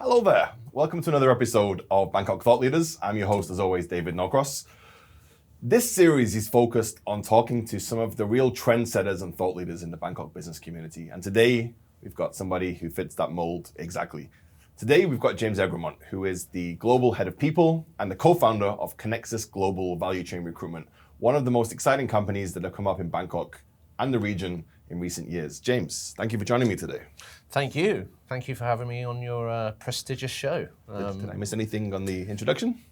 Hello there. Welcome to another episode of Bangkok Thought Leaders. I'm your host, as always, David Norcross. This series is focused on talking to some of the real trendsetters and thought leaders in the Bangkok business community. And today, we've got somebody who fits that mold exactly. Today, we've got James Egremont, who is the global head of people and the co-founder of Connexus Global Value Chain Recruitment, one of the most exciting companies that have come up in Bangkok and the region in recent years. James, thank you for joining me today. Thank you. Thank you for having me on your prestigious show. Did I miss anything on the introduction?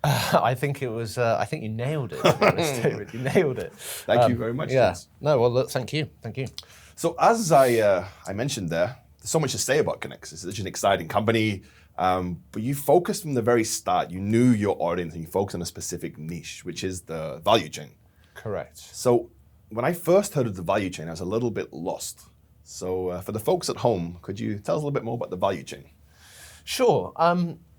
I think it was. I think you nailed it, to be honest, David. You nailed it. Thank you very much. Yeah. James. No. Well, look. Thank you. Thank you. So as I mentioned there, there's so much to say about Connexus. It's such an exciting company, but you focused from the very start. You knew your audience and you focused on a specific niche, which is the value chain. Correct. So when I first heard of the value chain, I was a little bit lost. So for the folks at home, could you tell us a little bit more about the value chain? Sure.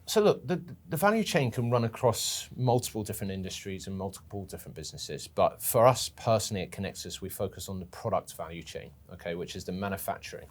So look, the value chain can run across multiple different industries and multiple different businesses. But for us personally at Connexus, we focus on the product value chain, okay, which is the manufacturing.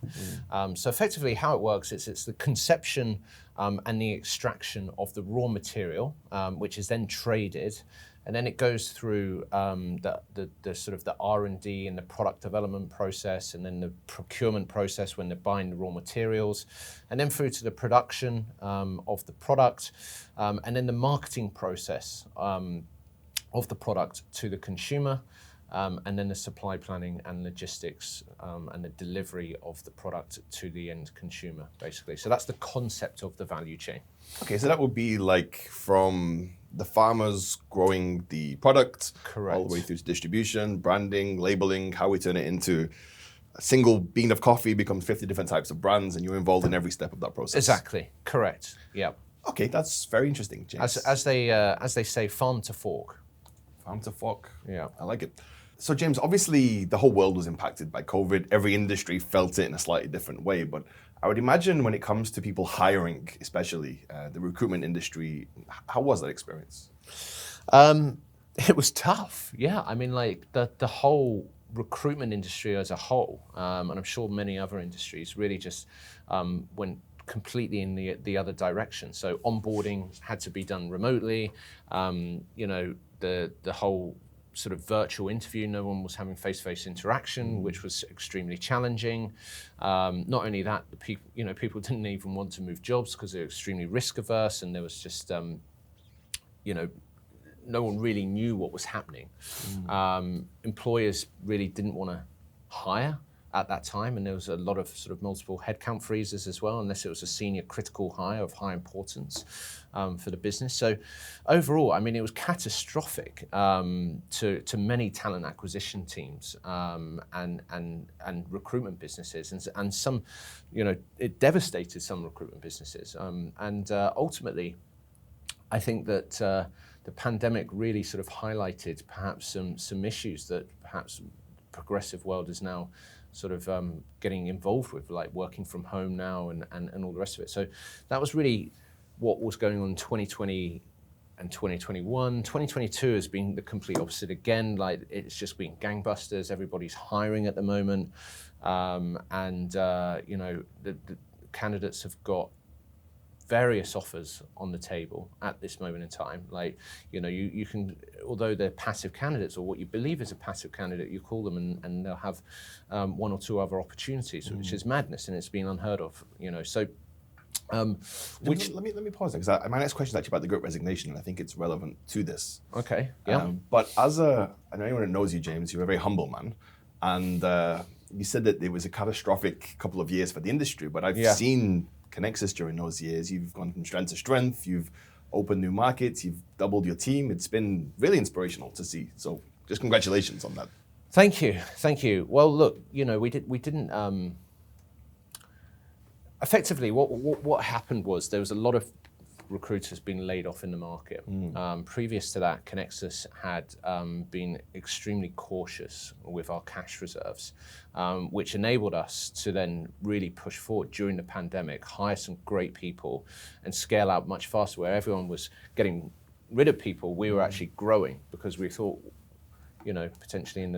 So effectively how it works is it's the conception and the extraction of the raw material, which is then traded. And then it goes through the sort of the R&D and the product development process, and then the procurement process when they're buying the raw materials, and then through to the production of the product, and then the marketing process of the product to the consumer, and then the supply planning and logistics and the delivery of the product to the end consumer, basically. So that's the concept of the value chain. Okay, so that would be like from the farmers growing the product, Correct, all the way through to distribution, branding, labeling, how we turn it into a single bean of coffee becomes 50 different types of brands, and you're involved in every step of that process. Exactly, correct, yeah. Okay, that's very interesting, James. As they say, farm to fork. Farm to fork. Yeah. I like it. So James, obviously the whole world was impacted by COVID. Every industry felt it in a slightly different way, but I would imagine when it comes to people hiring, especially the recruitment industry, how was that experience? It was tough, yeah. I mean, like the whole recruitment industry as a whole, and I'm sure many other industries really just went completely in the other direction. So onboarding had to be done remotely. The whole sort of virtual interview, no one was having face-to-face interaction, which was extremely challenging. Not only that, the people didn't even want to move jobs because they're extremely risk averse, and there was just no one really knew what was happening. Employers really didn't want to hire at that time, and there was a lot of sort of multiple headcount freezes as well, unless it was a senior critical hire of high importance for the business. So overall, I mean, it was catastrophic to many talent acquisition teams and recruitment businesses, and some, it devastated some recruitment businesses. Ultimately, I think that the pandemic really sort of highlighted perhaps some issues that perhaps the progressive world is now sort of getting involved with, like working from home now and all the rest of it. So that was really what was going on in 2020 and 2021. 2022 has been the complete opposite again. Like it's just been gangbusters. Everybody's hiring at the moment. The candidates have got various offers on the table at this moment in time. Like, you can, although they're passive candidates or what you believe is a passive candidate, you call them and they'll have one or two other opportunities, which is madness, and it's been unheard of, So, let me pause there, because my next question is actually about the Great Resignation, and I think it's relevant to this. Okay, yeah. But I know anyone that knows you, James, you're a very humble man, and you said that it was a catastrophic couple of years for the industry, but I've seen Connexus during those years. You've gone from strength to strength, you've opened new markets, you've doubled your team. It's been really inspirational to see. So just congratulations on that. Thank you. Well, look, we didn't, effectively what happened was there was a lot of recruiters being laid off in the market. Previous to that, Connexus had been extremely cautious with our cash reserves, which enabled us to then really push forward during the pandemic, hire some great people, and scale out much faster. Where everyone was getting rid of people, we were actually growing because we thought potentially in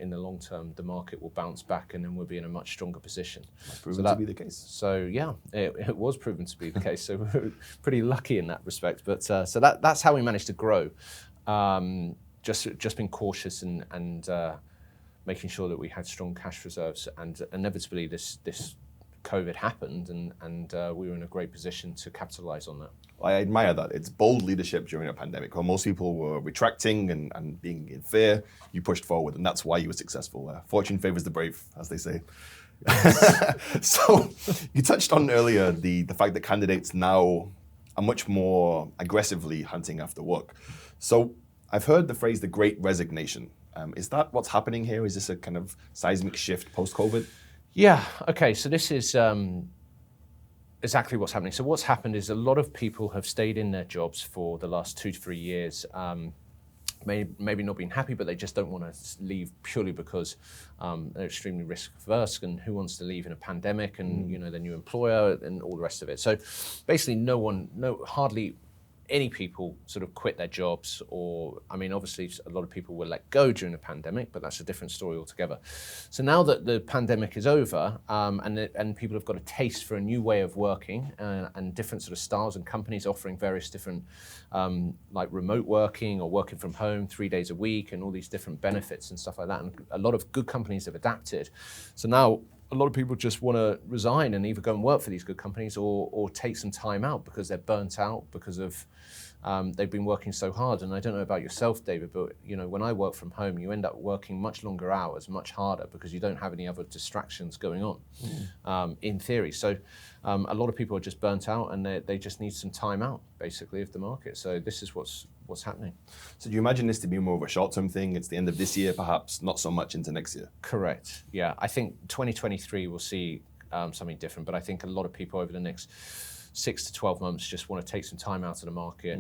the long term, the market will bounce back, and then we'll be in a much stronger position. That's proven to be the case. So yeah, it was proven to be the case. So we're pretty lucky in that respect. But so that's how we managed to grow. Just being cautious and making sure that we had strong cash reserves. And inevitably, this COVID happened, and we were in a great position to capitalize on that. I admire that. It's bold leadership during a pandemic. While most people were retracting and being in fear, you pushed forward, and that's why you were successful. Fortune favors the brave, as they say. So you touched on earlier the fact that candidates now are much more aggressively hunting after work. So I've heard the phrase the great resignation. Is that what's happening here? Is this a kind of seismic shift post-COVID? Yeah, okay, so this is exactly what's happening. So what's happened is a lot of people have stayed in their jobs for the last 2 to 3 years, maybe not been happy, but they just don't want to leave purely because they're extremely risk averse, and who wants to leave in a pandemic, and their new employer and all the rest of it. So basically hardly any people sort of quit their jobs, or, I mean, obviously a lot of people were let go during the pandemic, but that's a different story altogether. So now that the pandemic is over, and people have got a taste for a new way of working, and different sort of styles, and companies offering various different, like remote working or working from home 3 days a week, and all these different benefits and stuff like that. And a lot of good companies have adapted. So now a lot of people just want to resign and either go and work for these good companies or take some time out because they're burnt out because of they've been working so hard. And I don't know about yourself, David, but when I work from home, you end up working much longer hours, much harder, because you don't have any other distractions going on, in theory. So a lot of people are just burnt out, and they just need some time out, basically, of the market. So this is what's happening. So do you imagine this to be more of a short-term thing? It's the end of this year, perhaps, not so much into next year? Correct, yeah. I think 2023 will see something different, but I think a lot of people over the next 6 to 12 months just want to take some time out of the market,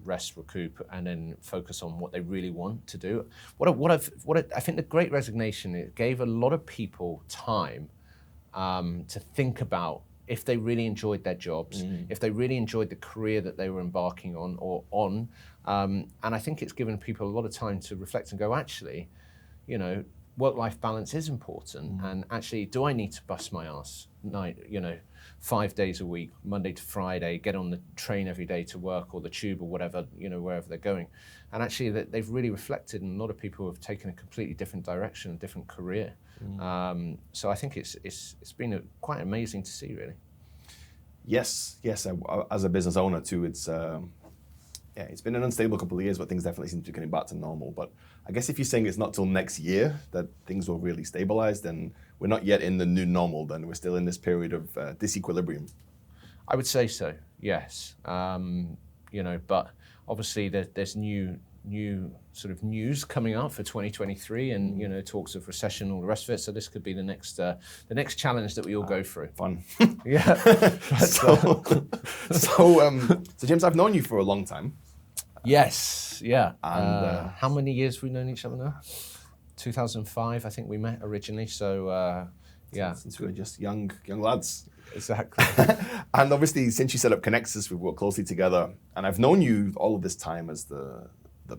rest, recoup, and then focus on what they really want to do. I think the Great Resignation, it gave a lot of people time to think about if they really enjoyed their jobs, if they really enjoyed the career that they were embarking on, and I think it's given people a lot of time to reflect and go, actually, work-life balance is important, and actually, do I need to bust my ass 5 days a week, Monday to Friday, get on the train every day to work, or the tube, or whatever, wherever they're going? And actually, they've really reflected, and a lot of people have taken a completely different direction, a different career. So I think it's been quite amazing to see, really. Yes. As a business owner too, it's been an unstable couple of years, but things definitely seem to be getting back to normal. But I guess if you're saying it's not till next year that things will really stabilize, then we're not yet in the new normal. Then we're still in this period of disequilibrium. I would say so. Yes. But obviously there's new sort of news coming up for 2023, and talks of recession, all the rest of it. So this could be the next challenge that we all go through. Fun. Yeah. So James, I've known you for a long time. Yes. Yeah. And how many years have we known each other now? 2005, I think we met originally. So yeah. Since we were just young lads. Exactly. And obviously, since you set up Connexus, we've worked closely together. And I've known you all of this time as the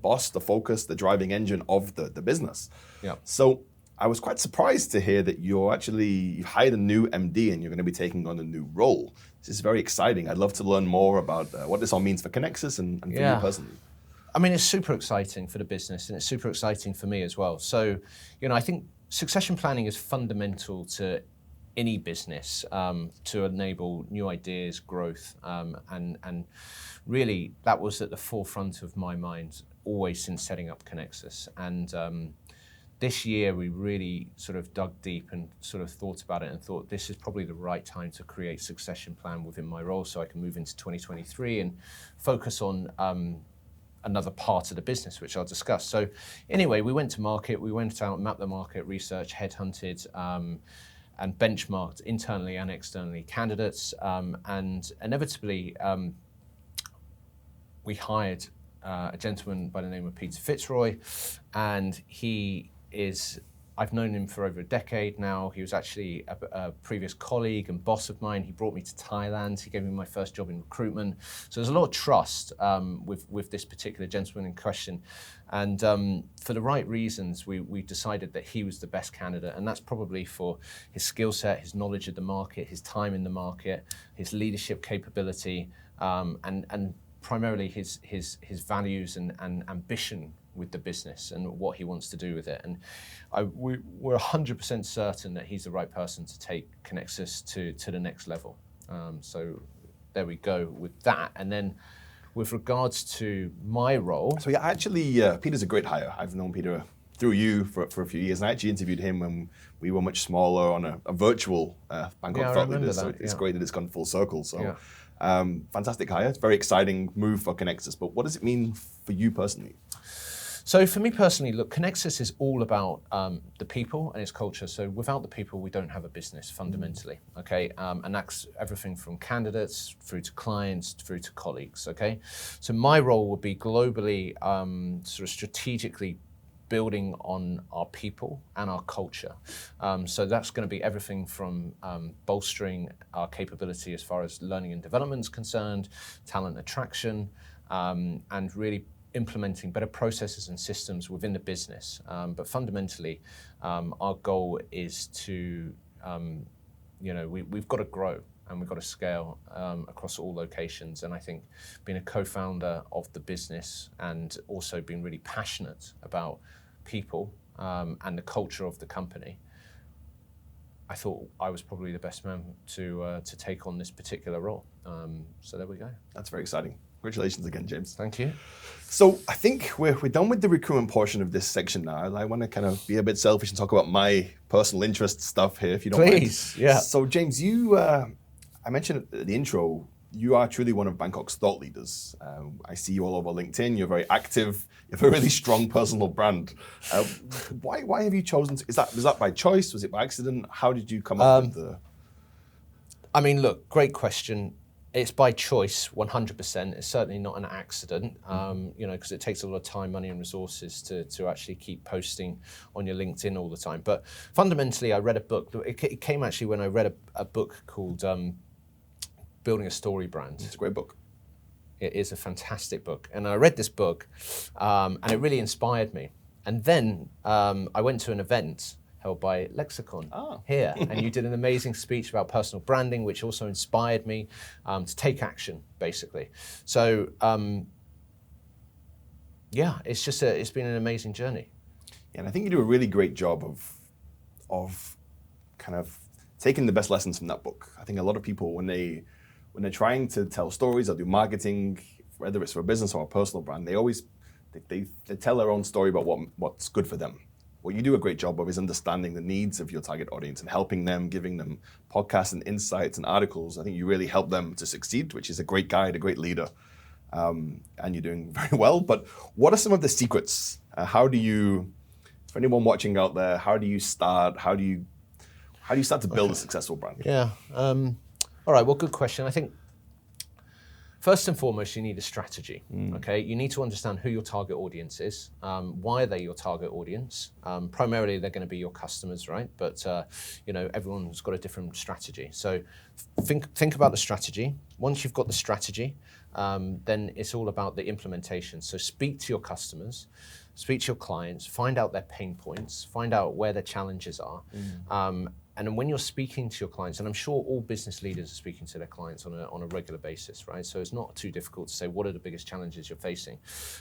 boss, the focus, the driving engine of the business. Yeah. So I was quite surprised to hear that you hired a new MD and you're going to be taking on a new role. This is very exciting. I'd love to learn more about what this all means for Connexus and for you personally. I mean, it's super exciting for the business, and it's super exciting for me as well. So, I think succession planning is fundamental to any business to enable new ideas, growth, and really that was at the forefront of my mind always since setting up Connexus. And this year we really sort of dug deep and sort of thought about it and thought this is probably the right time to create succession plan within my role so I can move into 2023 and focus on another part of the business, which I'll discuss. So anyway, we went to market, we went out, mapped the market, research, headhunted, and benchmarked internally and externally candidates, and inevitably we hired a gentleman by the name of Peter Fitzroy, and he is I've known him for over a decade now. He was actually a previous colleague and boss of mine. He brought me to Thailand. He gave me my first job in recruitment. So there's a lot of trust with this particular gentleman in question. And for the right reasons, we decided that he was the best candidate. And that's probably for his skill set, his knowledge of the market, his time in the market, his leadership capability, and primarily his values and ambition with the business and what he wants to do with it. And we're 100% certain that he's the right person to take Connexus to the next level. So there we go with that. And then with regards to my role. So yeah, actually, Peter's a great hire. I've known Peter through you for a few years, and I actually interviewed him when we were much smaller on a virtual Bangkok Thought Leaders. So it's great that it's gone full circle. So fantastic hire. It's a very exciting move for Connexus. But what does it mean for you personally? So for me personally, look, Connexus is all about the people and its culture. So without the people, we don't have a business fundamentally, okay? And that's everything from candidates through to clients, through to colleagues, okay? So my role would be globally sort of strategically building on our people and our culture. So that's going to be everything from bolstering our capability as far as learning and development is concerned, talent attraction, and really implementing better processes and systems within the business. But fundamentally, our goal is to, we've got to grow and we've got to scale across all locations. And I think being a co-founder of the business and also being really passionate about people and the culture of the company, I thought I was probably the best man to take on this particular role. So there we go. That's very exciting. Congratulations again, James. Thank you. So I think we're done with the recruitment portion of this section now. I want to kind of be a bit selfish and talk about my personal interest stuff here, if you don't mind. Please, yeah. So James, you, I mentioned at the intro, you are truly one of Bangkok's thought leaders. I see you all over LinkedIn. You're very active. You have a really strong personal brand. Why have you chosen to? Was that by choice? Was it by accident? How did you come up with the? I mean, look, great question. It's by choice, 100%. It's certainly not an accident, because it takes a lot of time, money, and resources to actually keep posting on your LinkedIn all the time. But fundamentally, I read a book. It came actually when I read a book called Building a Story Brand. It's a great book. It is a fantastic book. And I read this book, and it really inspired me. And then I went to an event held by Lexicon here, and you did an amazing speech about personal branding, which also inspired me to take action, basically. So, it's been an amazing journey. Yeah, and I think you do a really great job of kind of taking the best lessons from that book. I think a lot of people, when they're trying to tell stories or do marketing, whether it's for a business or a personal brand, they tell their own story about what's good for them. What you do a great job of is understanding the needs of your target audience and helping them, giving them podcasts and insights and articles. I think you really help them to succeed, which is a great guide, a great leader, and you're doing very well. But what are some of the secrets? For anyone watching out there, how do you start? How do you start to build a successful brand? Yeah. All right. Well, good question. I think first and foremost, you need a strategy. Okay, you need to understand who your target audience is. Why are they your target audience? Primarily, they're going to be your customers, right? But everyone's got a different strategy. So think about the strategy. Once you've got the strategy, then it's all about the implementation. So speak to your customers, speak to your clients, find out their pain points, find out where their challenges are. And then when you're speaking to your clients, and I'm sure all business leaders are speaking to their clients on a regular basis, right? So it's not too difficult to say, what are the biggest challenges you're facing?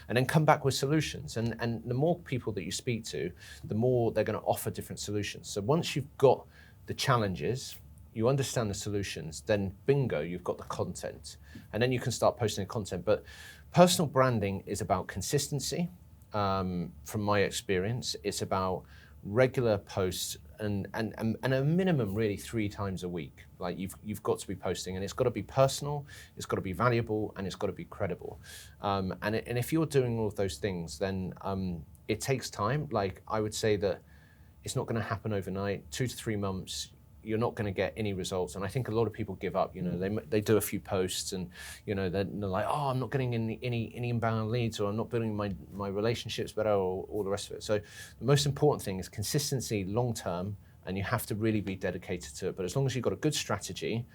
And then come back with solutions. And the more people that you speak to, the more they're going to offer different solutions. So once you've got the challenges, you understand the solutions, then bingo, you've got the content. And then you can start posting the content. But personal branding is about consistency. From my experience, it's about regular posts and a minimum really 3 times a week. Like you've got to be posting, and it's got to be personal, it's got to be valuable, and it's got to be credible. And if you're doing all of those things, then it takes time. Like I would say that it's not going to happen overnight. 2 to 3 months, you're not going to get any results. And I think a lot of people give up. They do a few posts, and they're like, oh, I'm not getting any inbound leads, or I'm not building my relationships better, or all the rest of it. So the most important thing is consistency, long term, and you have to really be dedicated to it. But as long as you've got a good strategy,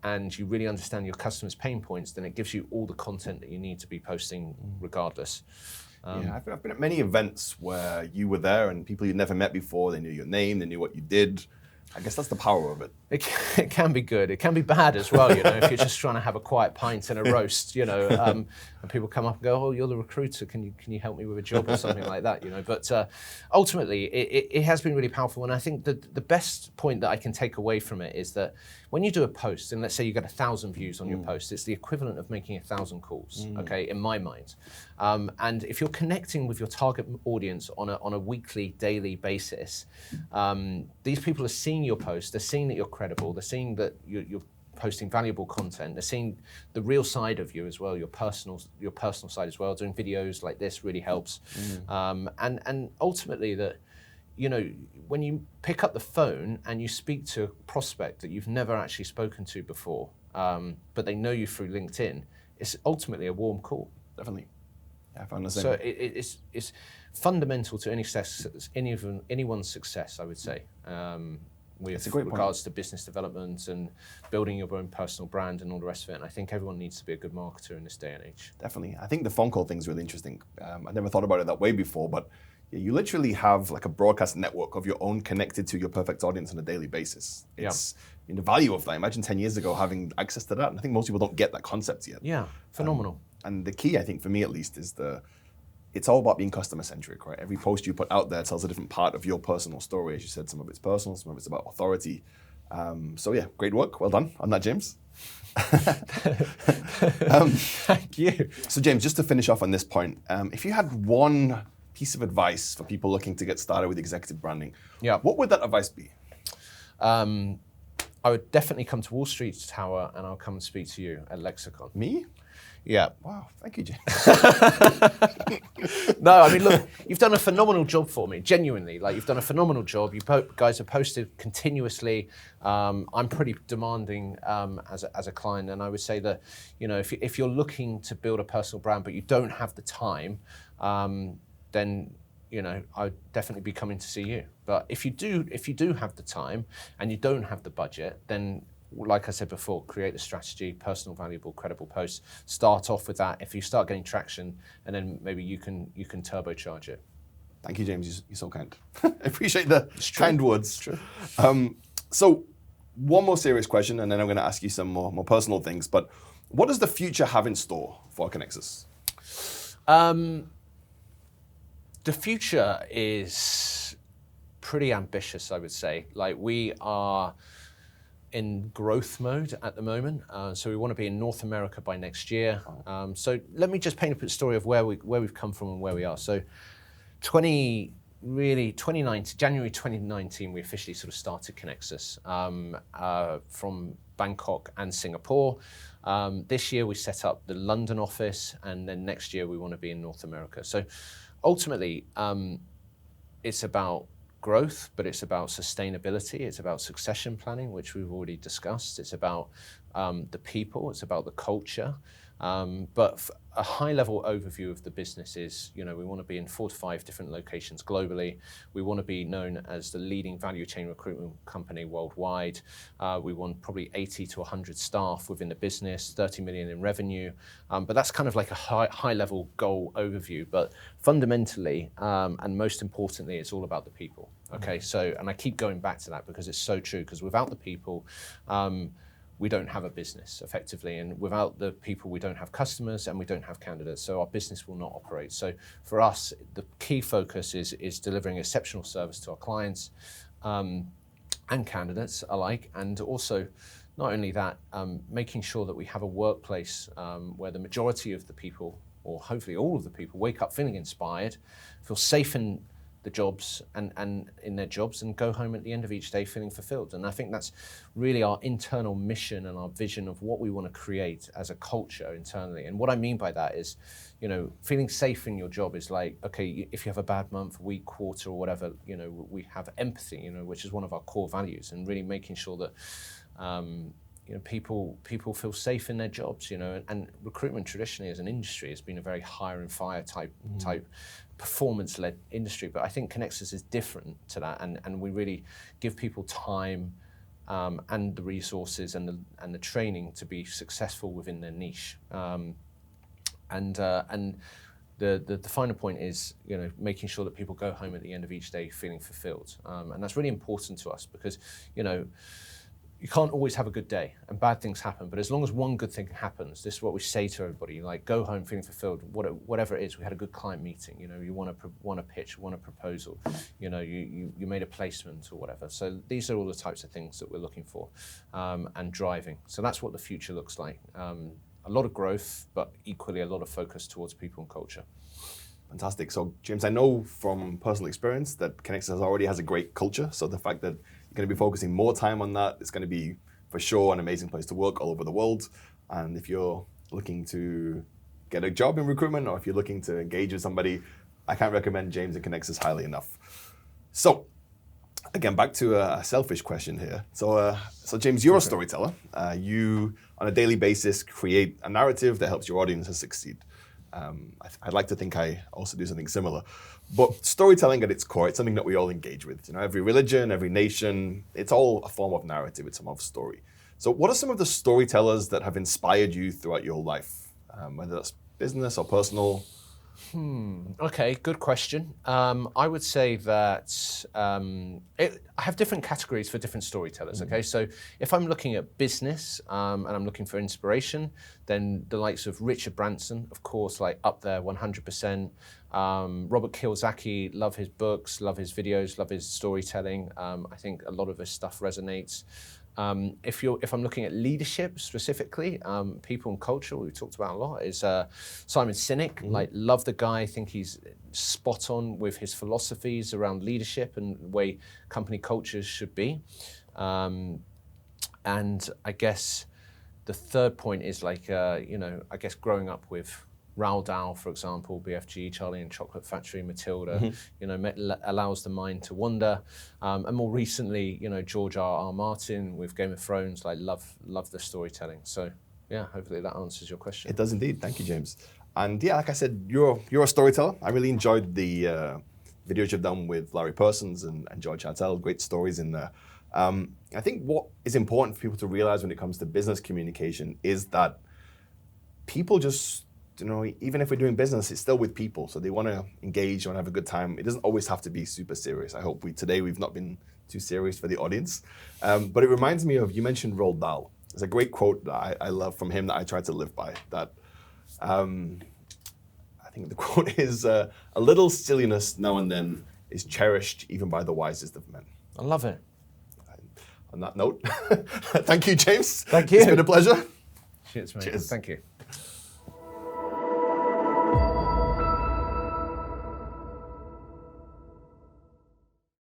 and you really understand your customers' pain points, then it gives you all the content that you need to be posting regardless. I've been at many events where you were there and people you'd never met before, they knew your name, they knew what you did. I guess that's the power of it. It can be good. It can be bad as well, if you're just trying to have a quiet pint and a roast, and people come up and go, oh, you're the recruiter, can you help me with a job or something like that, But ultimately, it has been really powerful. And I think that the best point that I can take away from it is that when you do a post, and let's say you get 1,000 views on your post, it's the equivalent of making 1,000 calls, okay, in my mind. And if you're connecting with your target audience on a weekly, daily basis, these people are seeing your post, they're seeing that you're credible, they're seeing that you're posting valuable content, they're seeing the real side of you as well, your personal side as well. Doing videos like this really helps. And ultimately that, when you pick up the phone and you speak to a prospect that you've never actually spoken to before, but they know you through LinkedIn, it's ultimately a warm call. Definitely. Yeah, I found the same. So it's fundamental to anyone's success, I would say. With regards to business development and building your own personal brand and all the rest of it. And I think everyone needs to be a good marketer in this day and age. Definitely. I think the phone call thing is really interesting. I never thought about it that way before, but you literally have like a broadcast network of your own connected to your perfect audience on a daily basis. It's the value of that. Imagine 10 years ago having access to that. And I think most people don't get that concept yet. Yeah, phenomenal. And the key, I think, for me at least, is it's all about being customer centric, right? Every post you put out there tells a different part of your personal story. As you said, some of it's personal, some of it's about authority. So yeah, great work. Well done on that, James. Thank you. So James, just to finish off on this point, if you had one piece of advice for people looking to get started with executive branding, what would that advice be? I would definitely come to Wall Street Tower, and I'll come and speak to you at Lexicon. Me? Yeah. Wow, thank you, James. No, I mean, look, you've done a phenomenal job for me, genuinely. Like, you've done a phenomenal job. You guys have posted continuously. I'm pretty demanding as a client, and I would say that, if you're looking to build a personal brand, but you don't have the time, then I'd definitely be coming to see you. But if you do have the time and you don't have the budget, then, like I said before, create the strategy, personal, valuable, credible posts. Start off with that. If you start getting traction, and then maybe you can turbocharge it. Thank you, James. You're so kind. I appreciate the kind words. It's true. So one more serious question, and then I'm going to ask you some more personal things. But what does the future have in store for Connexus? The future is pretty ambitious, I would say. Like, we are in growth mode at the moment. So we want to be in North America by next year. So let me just paint a story of where we've come from and where we are. So January 2019, we officially sort of started Connexus from Bangkok and Singapore. This year we set up the London office, and then next year we want to be in North America. So ultimately, it's about growth, but it's about sustainability. It's about succession planning, which we've already discussed. It's about the people. It's about the culture. But a high-level overview of the business is, we want to be in 4 to 5 different locations globally. We want to be known as the leading value chain recruitment company worldwide. We want probably 80 to 100 staff within the business, 30 million in revenue. But that's kind of like a high-level goal overview. But fundamentally, and most importantly, it's all about the people. Okay, so, and I keep going back to that because it's so true, because without the people, we don't have a business effectively, and without the people, we don't have customers and we don't have candidates, so our business will not operate. So for us, the key focus is delivering exceptional service to our clients and candidates alike, and also, not only that, making sure that we have a workplace where the majority of the people, or hopefully all of the people, wake up feeling inspired, feel safe and the jobs and in their jobs and go home at the end of each day feeling fulfilled. And I think that's really our internal mission and our vision of what we want to create as a culture internally. And what I mean by that is, feeling safe in your job is like, okay, if you have a bad month, week, quarter, or whatever, we have empathy, which is one of our core values, and really making sure that people feel safe in their jobs, and recruitment traditionally as an industry has been a very hire and fire type performance-led industry. But I think Connexus is different to that, and we really give people time and the resources and the training to be successful within their niche. And the final point is, making sure that people go home at the end of each day feeling fulfilled, and that's really important to us because, you can't always have a good day and bad things happen, but as long as one good thing happens, this is what we say to everybody, like go home feeling fulfilled, whatever it is. We had a good client meeting, you want a pitch, want a proposal, you made a placement or whatever. So these are all the types of things that we're looking for and driving. So that's what the future looks like. A lot of growth, but equally a lot of focus towards people and culture. Fantastic. So James, I know from personal experience that Connexus already has a great culture. So the fact that you're going to be focusing more time on that, it's going to be for sure an amazing place to work all over the world. And if you're looking to get a job in recruitment, or if you're looking to engage with somebody, I can't recommend James and Connexus highly enough. So again, back to a selfish question here. So James, you're a storyteller. You, on a daily basis, create a narrative that helps your audiences succeed. I'd like to think I also do something similar. But storytelling at its core, it's something that we all engage with. Every religion, every nation, it's all a form of narrative, it's a form of story. So what are some of the storytellers that have inspired you throughout your life, whether that's business or personal? Okay, good question. I would say that I have different categories for different storytellers, okay? So if I'm looking at business and I'm looking for inspiration, then the likes of Richard Branson, of course, like up there 100%. Robert Kiyosaki, love his books, love his videos, love his storytelling. I think a lot of his stuff resonates. If I'm looking at leadership specifically, people and culture, we've talked about a lot, is Simon Sinek. Like, love the guy. I think he's spot on with his philosophies around leadership and the way company cultures should be. And I guess the third point is like, I guess growing up with Roald Dahl, for example, BFG, Charlie and Chocolate Factory, Matilda, allows the mind to wander. And more recently, George R.R. Martin with Game of Thrones, like love the storytelling. So yeah, hopefully that answers your question. It does indeed. Thank you, James. And yeah, like I said, you're a storyteller. I really enjoyed the videos you've done with Larry Persons and George Hartel. Great stories in there. I think what is important for people to realize when it comes to business communication is that people just, even if we're doing business, it's still with people. So they want to engage, want to have a good time. It doesn't always have to be super serious. I hope today we've not been too serious for the audience. But it reminds me of, you mentioned Roald Dahl. There's a great quote that I love from him that I try to live by. That I think the quote is, a little silliness now and then is cherished even by the wisest of men. I love it. On that note, thank you, James. Thank you. It's been a pleasure. Cheers, mate. Cheers. Thank you.